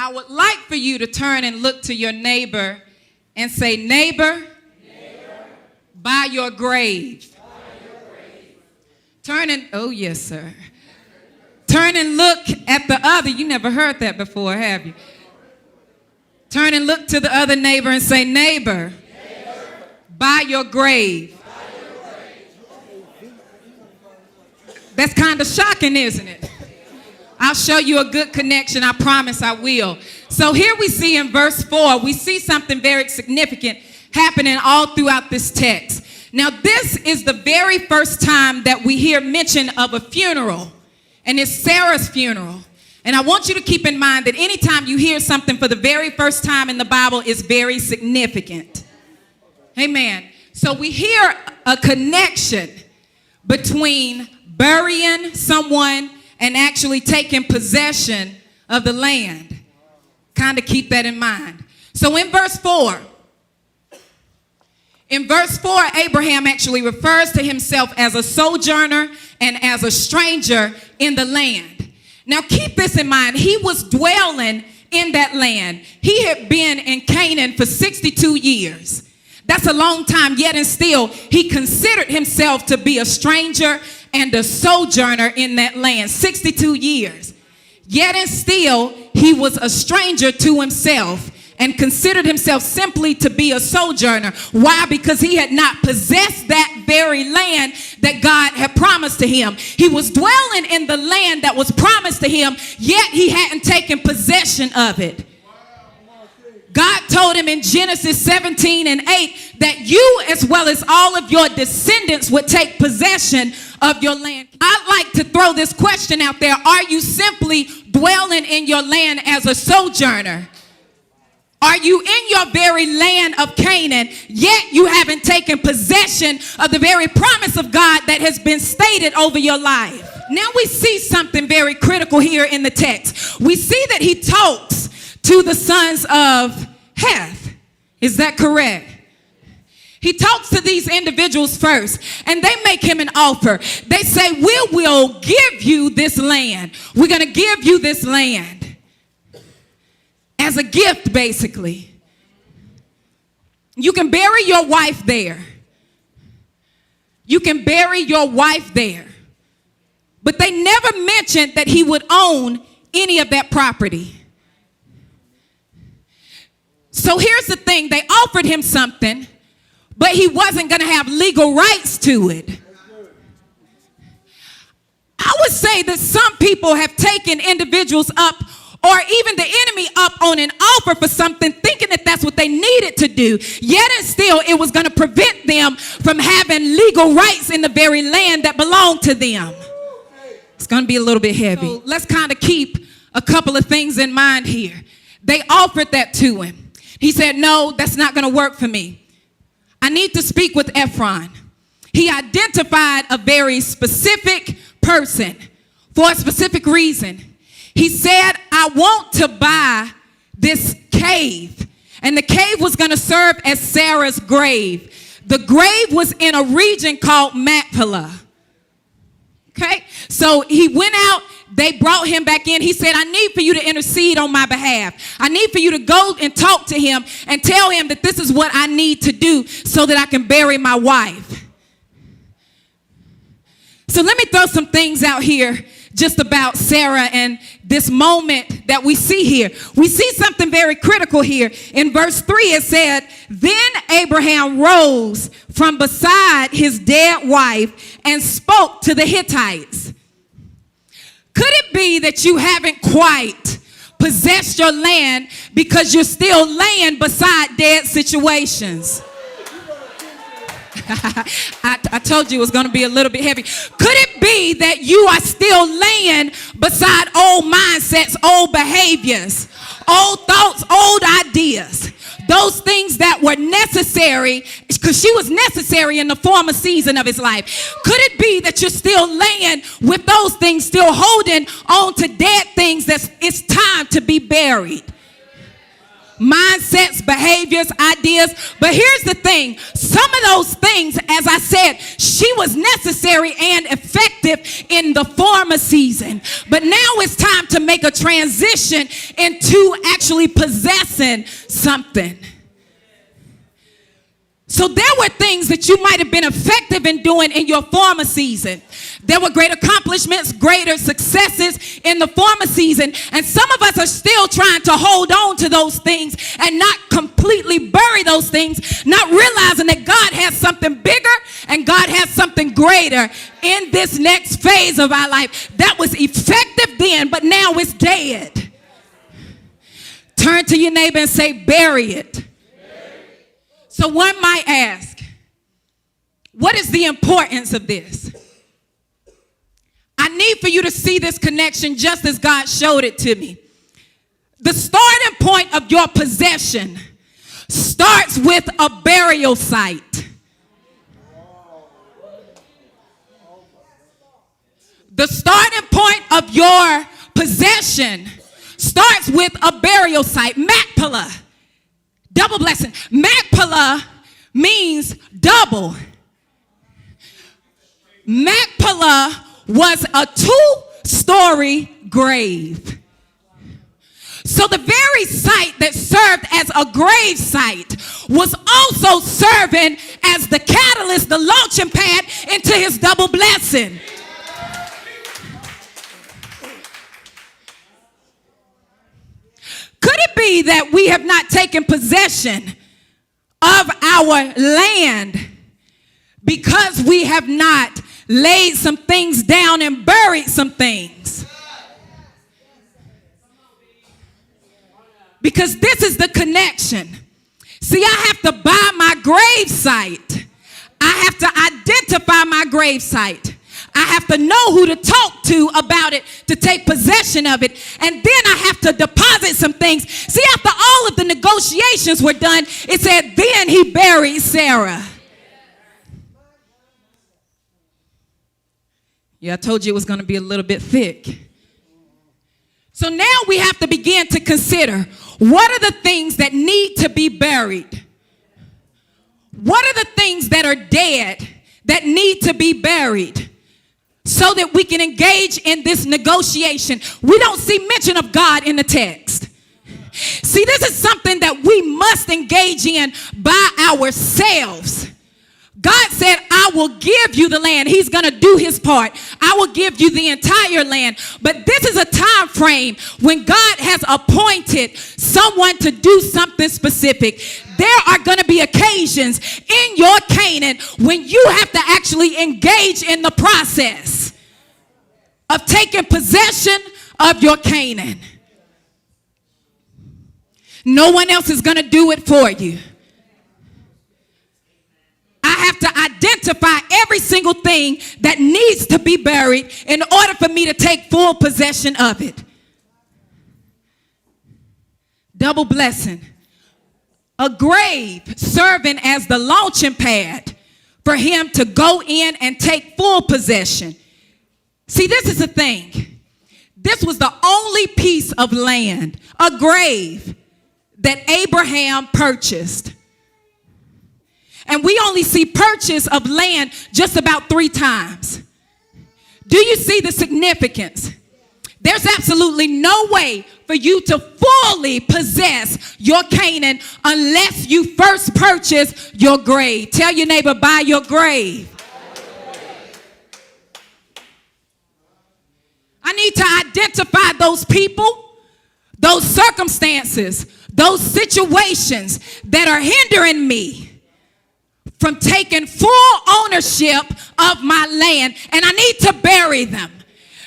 I would like for you to turn and look to your neighbor and say, neighbor, by your grave. Turn and, oh yes, sir. Turn and look at the other. You never heard that before, have you? Turn and look to the other neighbor and say, neighbor, by your grave. That's kind of shocking, isn't it? I'll show you a good connection. I promise I will. So here we see in verse 4, we see something very significant happening all throughout this text. Now, this is the very first time that we hear mention of a funeral, and it's Sarah's funeral. And I want you to keep in mind that anytime you hear something for the very first time in the Bible, it's very significant. Amen. So we hear a connection between burying someone and actually taking possession of the land. Kind of keep that in mind. So in verse 4, Abraham actually refers to himself as a sojourner and as a stranger in the land. Now keep this in mind. He was dwelling in that land. He had been in Canaan for 62 years. That's a long time, yet and still he considered himself to be a stranger and a sojourner in that land. 62 years. Yet and still he was a stranger to himself and considered himself simply to be a sojourner. Why? Because he had not possessed that very land that God had promised to him. He was dwelling in the land that was promised to him, yet he hadn't taken possession of it. God told him in Genesis 17 and 8 that you, as well as all of your descendants, would take possession of your land. I'd like to throw this question out there. Are you simply dwelling in your land as a sojourner? Are you in your very land of Canaan, yet you haven't taken possession of the very promise of God that has been stated over your life? Now we see something very critical here in the text. We see that he talks to the sons of Heth. Is that correct? He talks to these individuals first, and they make him an offer. They say, we will give you this land. We're going to give you this land as a gift, basically. You can bury your wife there. You can bury your wife there. But they never mentioned that he would own any of that property. So here's the thing. They offered him something, but he wasn't going to have legal rights to it. I would say that some people have taken individuals up, or even the enemy up, on an offer for something, thinking that that's what they needed to do. Yet and still, it was going to prevent them from having legal rights in the very land that belonged to them. It's going to be a little bit heavy. So let's kind of keep a couple of things in mind here. They offered that to him. He said, no, that's not going to work for me. I need to speak with Ephron. He identified a very specific person for a specific reason. He said, I want to buy this cave. And the cave was going to serve as Sarah's grave. The grave was in a region called Machpelah. Okay, so he went out. They brought him back in. He said, I need for you to intercede on my behalf. I need for you to go and talk to him and tell him that this is what I need to do so that I can bury my wife. So let me throw some things out here just about Sarah and this moment that we see here. We see something very critical here. In verse 3, it said, then Abraham rose from beside his dead wife and spoke to the Hittites. Could it be that you haven't quite possessed your land because you're still laying beside dead situations? I told you it was going to be a little bit heavy. Could it be that you are still laying beside old mindsets, old behaviors, old thoughts, old ideas? Those things that were necessary, because she was necessary in the former season of his life. Could it be that you're still laying with those things, still holding on to dead things that it's time to be buried? mindsets, behaviors, ideas. But here's the thing. Some of those things, as I said, she was necessary and effective in the former season. But now it's time to make a transition into actually possessing something. So there were things that you might have been effective in doing in your former season. There were great accomplishments, greater successes in the former season. And some of us are still trying to hold on to those things and not completely bury those things, not realizing that God has something bigger and God has something greater in this next phase of our life. That was effective then, but now it's dead. Turn to your neighbor and say, bury it. So one might ask, what is the importance of this? I need for you to see this connection just as God showed it to me. The starting point of your possession starts with a burial site. The starting point of your possession starts with a burial site. Machpelah. Double blessing. Machpelah means double. Machpelah was a 2-story grave. So the very site that served as a grave site was also serving as the catalyst, the launching pad into his double blessing. Could it be that we have not taken possession of our land because we have not laid some things down and buried some things? Because this is the connection. See, I have to buy my grave site. I have to identify my grave site. I have to know who to talk to about it to take possession of it. And then I have to deposit some things. See, after all of the negotiations were done, it said, then he buried Sarah. Yeah, I told you it was going to be a little bit thick. So now we have to begin to consider, what are the things that need to be buried? What are the things that are dead that need to be buried? So that we can engage in this negotiation. We don't see mention of God in the text. See, this is something that we must engage in by ourselves. God said, I will give you the land. He's going to do his part. I will give you the entire land. But this is a time frame when God has appointed someone to do something specific. There are going to be occasions in your Canaan when you have to actually engage in the process of taking possession of your Canaan. No one else is going to do it for you. I have to identify every single thing that needs to be buried in order for me to take full possession of it. Double blessing. A grave serving as the launching pad for him to go in and take full possession. See, this is the thing. This was the only piece of land, a grave, that Abraham purchased. And we only see purchase of land just about 3 times. Do you see the significance? There's absolutely no way for you to fully possess your Canaan unless you first purchase your grave. Tell your neighbor, buy your grave. I need to identify those people, those circumstances, those situations that are hindering me from taking full ownership of my land, and I need to bury them.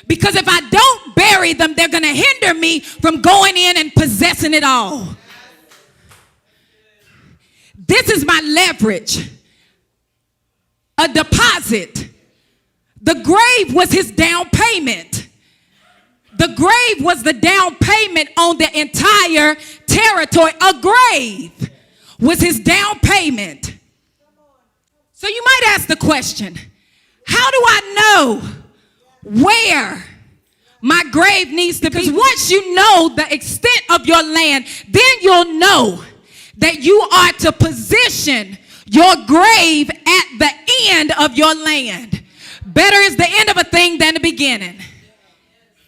Because if I don't bury them, they're going to hinder me from going in and possessing it all. This is my leverage. A deposit. The grave was his down payment. The grave was the down payment on the entire territory. A grave was his down payment. So you might ask the question, how do I know where My grave needs to be. Because once you know the extent of your land, then you'll know that you are to position your grave at the end of your land. Better is the end of a thing than the beginning.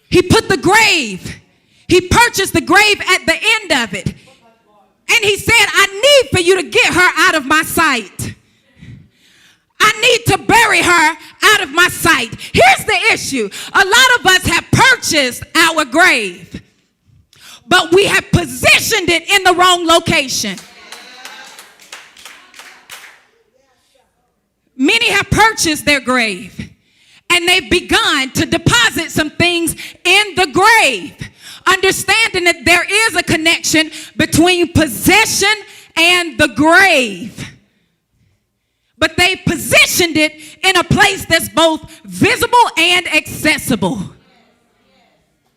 He put the grave, he purchased the grave at the end of it. And he said, I need for you to get her out of my sight. I need to bury her out of my sight. Here's the issue. A lot of us have purchased our grave, but we have positioned it in the wrong location. Many have purchased their grave, and they've begun to deposit some things in the grave, understanding that there is a connection between possession and the grave. But they positioned it in a place that's both visible and accessible.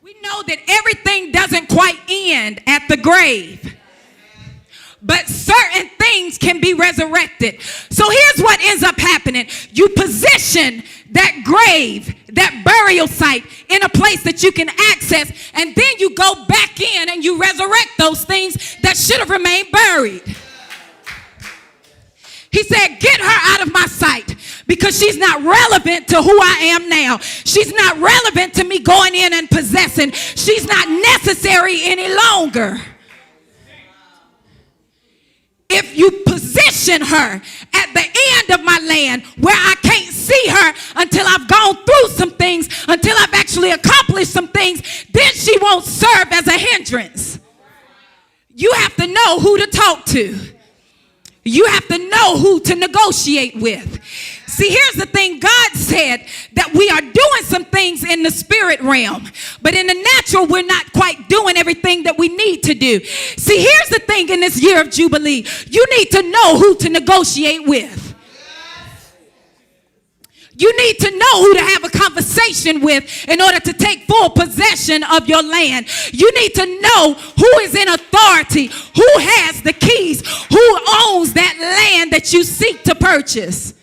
We know that everything doesn't quite end at the grave, but certain things can be resurrected. So here's what ends up happening. You position that grave, that burial site, in a place that you can access, and then you go back in and you resurrect those things that should have remained buried. He said, get her out of my sight, because she's not relevant to who I am now. She's not relevant to me going in and possessing. She's not necessary any longer. If you position her at the end of my land where I can't see her until I've gone through some things, until I've actually accomplished some things, then she won't serve as a hindrance. You have to know who to talk to. You have to know who to negotiate with. See, here's the thing. God said that we are doing some things in the spirit realm, but in the natural, we're not quite doing everything that we need to do. See, here's the thing in this year of Jubilee. You need to know who to negotiate with. You need to know who to have a conversation with in order to take full possession of your land. You need to know who is in authority, who has the keys, who owns that land that you seek to purchase.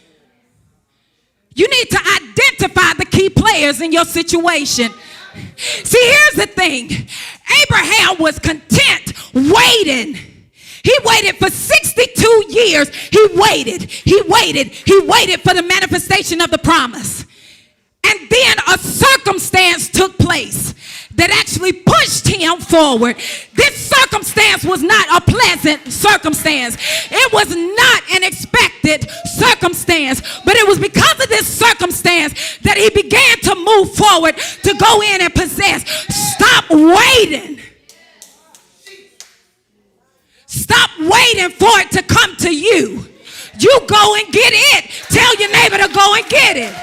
You need to identify the key players in your situation. See, here's the thing. Abraham was content waiting. He waited for 62 years. He waited for the manifestation of the promise. And then a circumstance took place that actually pushed him forward. This circumstance was not a pleasant circumstance. It was not an expected circumstance, but it was because of this circumstance that he began to move forward to go in and possess. Stop waiting. Stop waiting for it to come to you. You go and get it. Tell your neighbor to go and get it.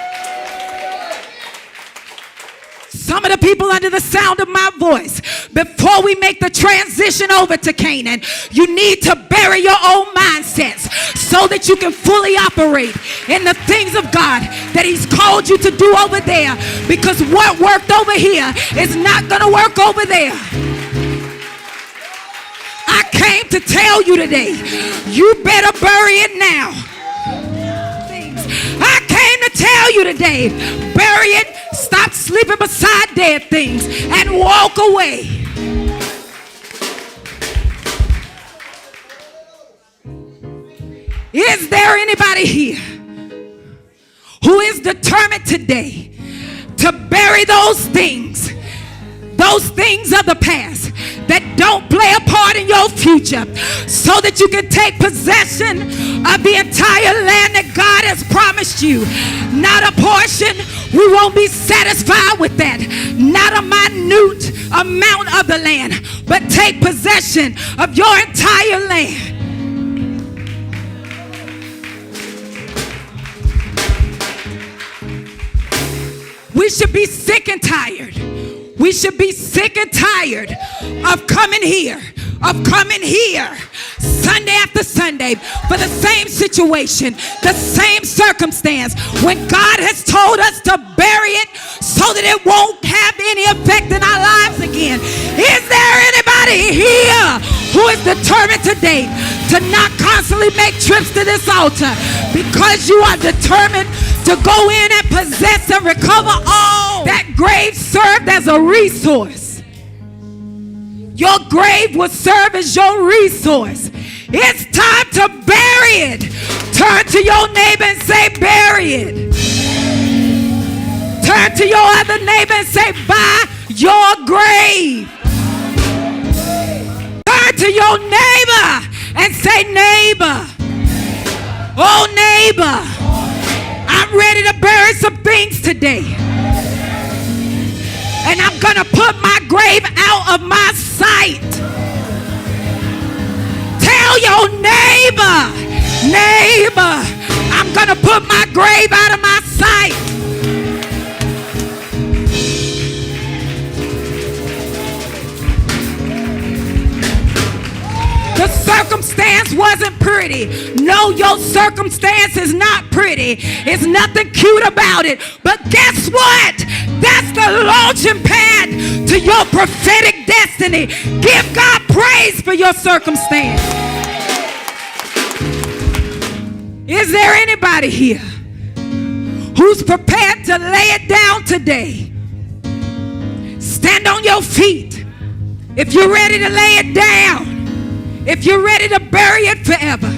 Some of the people under the sound of my voice, before we make the transition over to Canaan, you need to bury your own mindsets so that you can fully operate in the things of God that he's called you to do over there, because what worked over here is not going to work over there. I came to tell you today, you better bury it now. I came to tell you today, bury it, stop sleeping beside dead things, and walk away. Is there anybody here who is determined today to bury those things of the past that don't play a part in your future, so that you can take possession of the entire land that God has promised you? Not a portion. We won't be satisfied with that. Not a minute amount of the land, but take possession of your entire land. We should be sick and tired. We should be sick and tired of coming here Sunday after Sunday for the same situation, the same circumstance, when God has told us to bury it so that it won't have any effect in our lives again. Is there anybody here who is determined today to not constantly make trips to this altar, because you are determined to go in and possess and recover all That grave served as a resource. Your grave will serve as your resource. It's time to bury it. Turn to your neighbor and say, bury it. Turn to your other neighbor and say, buy your grave. Turn to your neighbor and say, neighbor. Oh, neighbor. I'm ready to bury some things today. And I'm going to put my grave out of my sight. Tell your neighbor, neighbor, I'm going to put my grave out of my sight. The circumstance wasn't pretty. No, your circumstance is not pretty. It's nothing cute about it. But guess what? That's the launching pad to your prophetic destiny. Give God praise for your circumstance. Is there anybody here who's prepared to lay it down today? Stand on your feet. If you're ready to lay it down, if you're ready to bury it forever.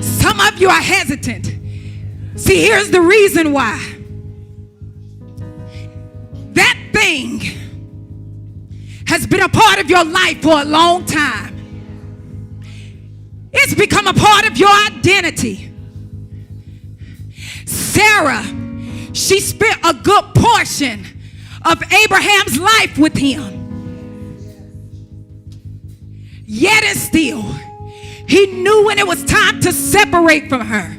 Some of you are hesitant. See, here's the reason why. That thing has been a part of your life for a long time. It's become a part of your identity. Sarah, she spent a good portion of Abraham's life with him. Yet and still, he knew when it was time to separate from her.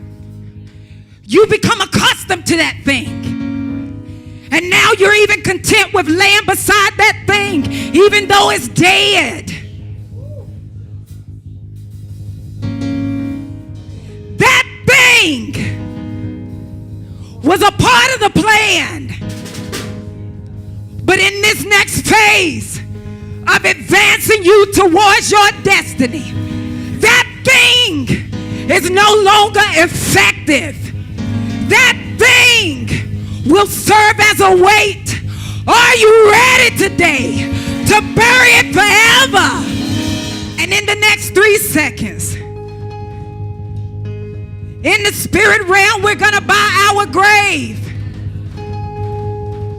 You become accustomed to that thing. And now you're even content with laying beside that thing, even though it's dead. That thing was a part of the plan. But in this next phase of advancing you towards your destiny, that thing is no longer effective. That thing will serve as a weight. Are you ready today to bury it forever? And in the next 3 seconds, in the spirit realm, we're going to buy our grave.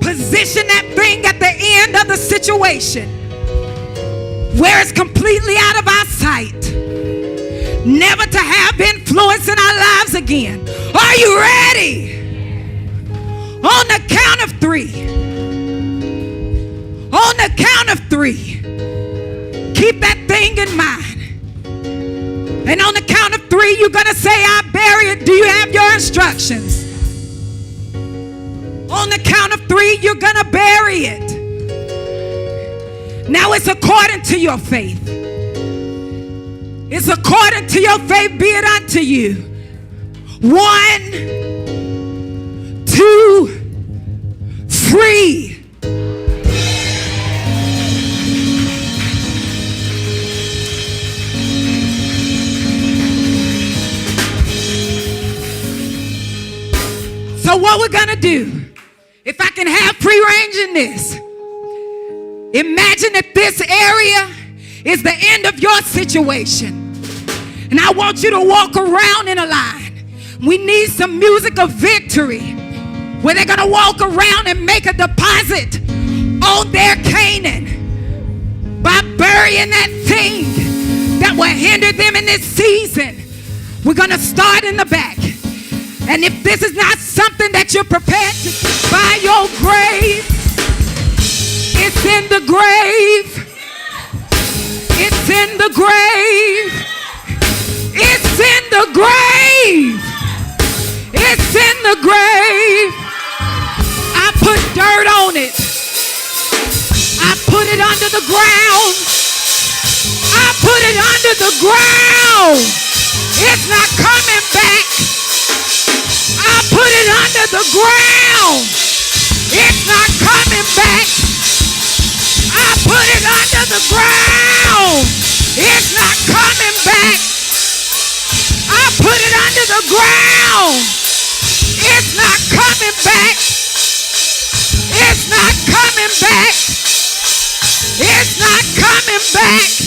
Position that thing at the end of the situation where it's completely out of our sight, never to have influence in our lives again. Are you ready? On the count of 3. On the count of 3. Keep that thing in mind. And on the count of 3, you're going to say, I bury it. Do you have your instructions? On the count of 3, you're going to bury it. Now it's according to your faith. It's according to your faith, be it unto you. 1, 2, 3. So what we're gonna do, if I can have free range in this, imagine that this area is the end of your situation. And I want you to walk around in a line. We need some music of victory where they're going to walk around and make a deposit on their Canaan by burying that thing that will hinder them in this season. We're going to start in the back. And if this is not something that you're prepared to buy your grave, it's in the grave. It's in the grave. It's in the grave. It's in the grave. I put dirt on it. I put it under the ground. I put it under the ground. It's not coming back. I put it under the ground. It's not coming back. I put it under the ground. It's not coming back. I put it under the ground. It's not coming back. It's not coming back. It's not coming back.